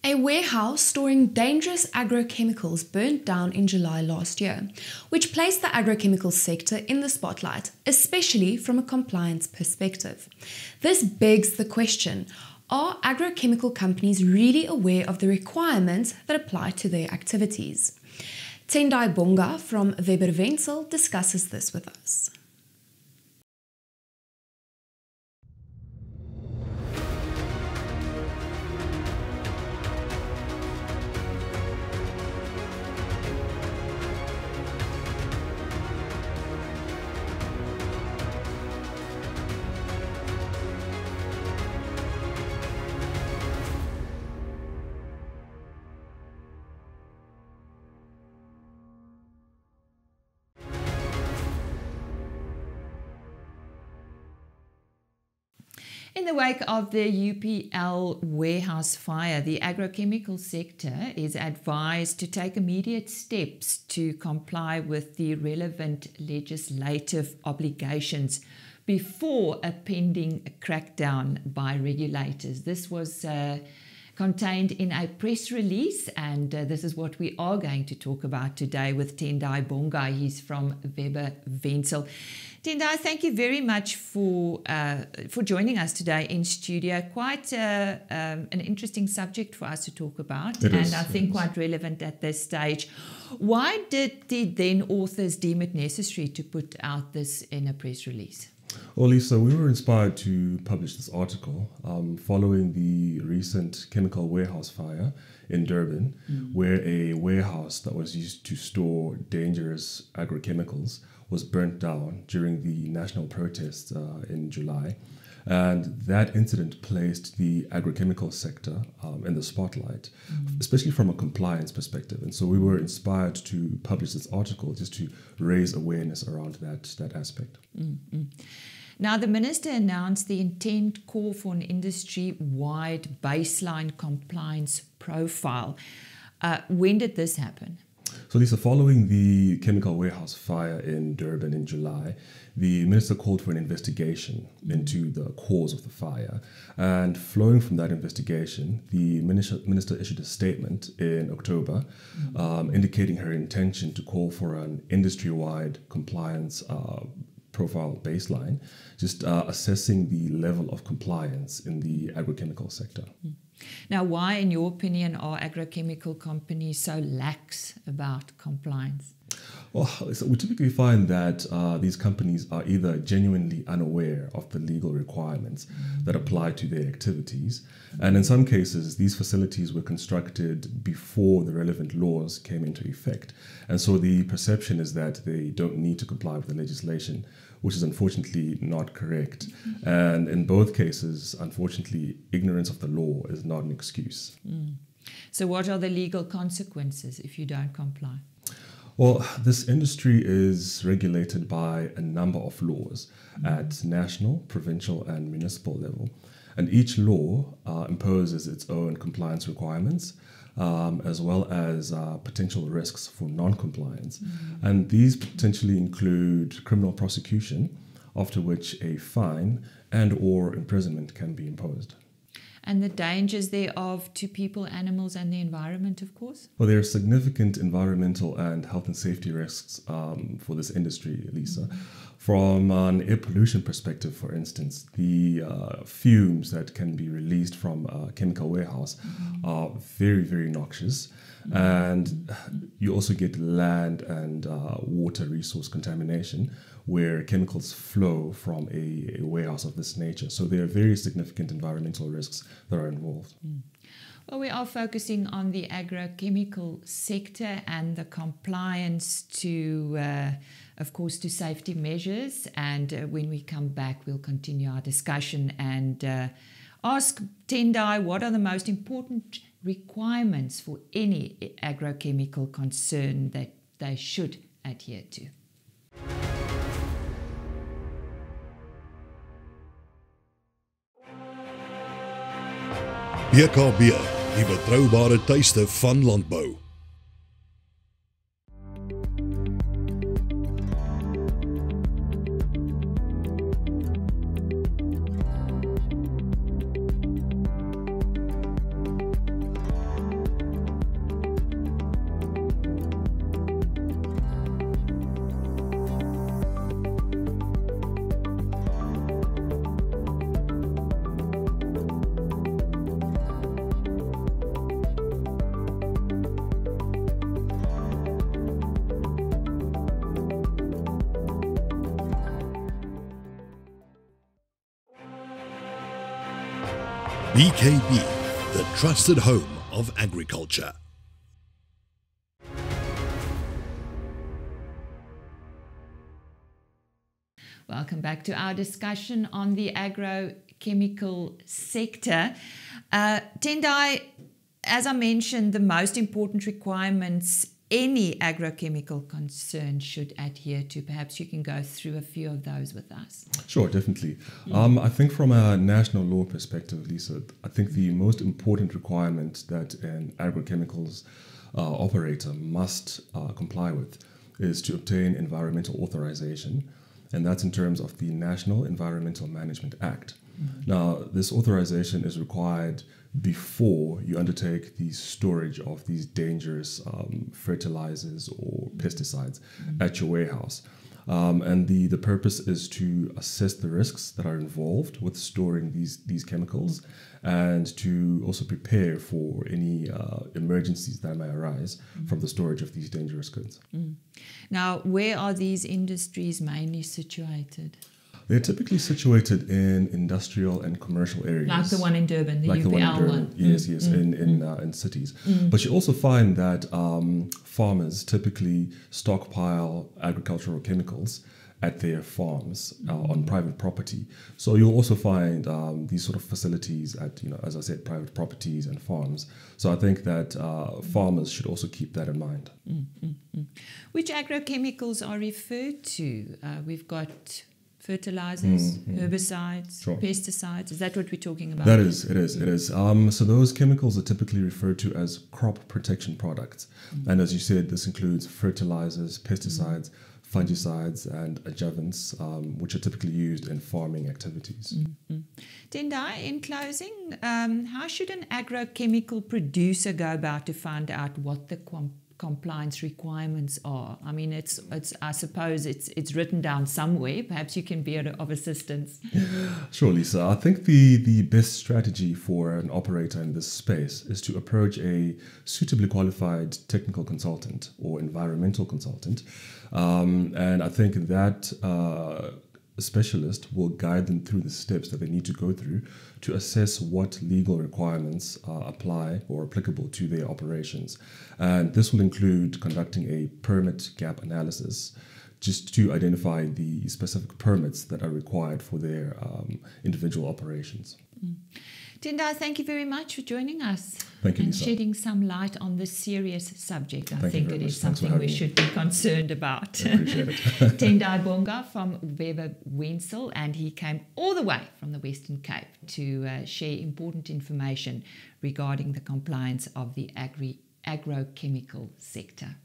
A warehouse storing dangerous agrochemicals burnt down in July last year, which placed the agrochemical sector in the spotlight, especially from a compliance perspective. This begs the question, are agrochemical companies really aware of the requirements that apply to their activities? Tendai Bonga from Webber Wentzel discusses this with us. In the wake of the UPL warehouse fire, the agrochemical sector is advised to take immediate steps to comply with the relevant legislative obligations before a pending crackdown by regulators. This was contained in a press release, and this is what we are going to talk about today with Tendai Bonga. He's from Webber Wentzel. Tendai, thank you very much for joining us today in studio. Quite an interesting subject for us to talk about, I think quite relevant at this stage. Why did the then authors deem it necessary to put out this in a press release? Well, Lisa, we were inspired to publish this article following the recent chemical warehouse fire in Durban, where a warehouse that was used to store dangerous agrochemicals was burnt down during the national protests in July. And that incident placed the agrochemical sector in the spotlight, especially from a compliance perspective. And so we were inspired to publish this article just to raise awareness around that aspect. Now, the minister announced the intent call for an industry-wide baseline compliance profile. When did this happen? So, Lisa, following the chemical warehouse fire in Durban in July, the minister called for an investigation into the cause of the fire. And flowing from that investigation, the minister issued a statement in October indicating her intention to call for an industry-wide compliance profile baseline, just assessing the level of compliance in the agrochemical sector. Now, why, in your opinion, are agrochemical companies so lax about compliance? Well, so we typically find that these companies are either genuinely unaware of the legal requirements that apply to their activities, and in some cases, these facilities were constructed before the relevant laws came into effect. And so the perception is that they don't need to comply with the legislation, which is unfortunately not correct. And in both cases, unfortunately, ignorance of the law is not an excuse. So what are the legal consequences if you don't comply? Well, this industry is regulated by a number of laws at national, provincial, and municipal level. And each law imposes its own compliance requirements, as well as potential risks for non-compliance. And these potentially include criminal prosecution, after which a fine and/or imprisonment can be imposed. And the dangers thereof to people, animals, and the environment, of course? Well, there are significant environmental and health and safety risks for this industry, Lisa. From an air pollution perspective, for instance, the fumes that can be released from a chemical warehouse are very, very noxious. And you also get land and water resource contamination, where chemicals flow from a warehouse of this nature. So there are very significant environmental risks that are involved. Well, we are focusing on the agrochemical sector and the compliance to, of course, to safety measures. And when we come back, we'll continue our discussion and ask Tendai, what are the most important requirements for any agrochemical concern that they should adhere to? BKB, die betroubare tuiste van landbou. BKB, the trusted home of agriculture. Welcome back to our discussion on the agrochemical sector. Tendai, as I mentioned, the most important requirements any agrochemical concern should adhere to. Perhaps you can go through a few of those with us. Sure, definitely. I think from a national law perspective, Lisa, I think the most important requirement that an agrochemicals operator must comply with is to obtain environmental authorization, and that's in terms of the National Environmental Management Act. Now, this authorization is required before you undertake the storage of these dangerous fertilizers or pesticides at your warehouse. And the purpose is to assess the risks that are involved with storing these chemicals and to also prepare for any emergencies that may arise from the storage of these dangerous goods. Now, where are these industries mainly situated? They're typically situated in industrial and commercial areas. Like the one in Durban, the like UPL the one in Durban. one. Yes, in cities. But you also find that farmers typically stockpile agricultural chemicals at their farms on private property. So you'll also find these sort of facilities at, as I said, private properties and farms. So I think that farmers should also keep that in mind. Which agrochemicals are referred to? We've got fertilizers, herbicides, Sure. pesticides. Is that what we're talking about? It is. So those chemicals are typically referred to as crop protection products. And as you said, this includes fertilizers, pesticides, fungicides, and adjuvants, which are typically used in farming activities. Tendai, in closing, how should an agrochemical producer go about to find out what the compliance requirements are? I mean, it's I suppose it's written down somewhere. Perhaps you can be of assistance. Sure, Lisa. I think the best strategy for an operator in this space is to approach a suitably qualified technical consultant or environmental consultant. And I think that specialist will guide them through the steps that they need to go through to assess what legal requirements apply or applicable to their operations. And this will include conducting a permit gap analysis just to identify the specific permits that are required for their individual operations. Tendai, thank you very much for joining us. Thank you, and Lisa. shedding some light on this serious subject. I Thank you think very it much. is Thanks for something we having me. should be concerned about. I appreciate it. Tendai Bonga from Webber Wentzel, and he came all the way from the Western Cape to share important information regarding the compliance of the agrochemical sector.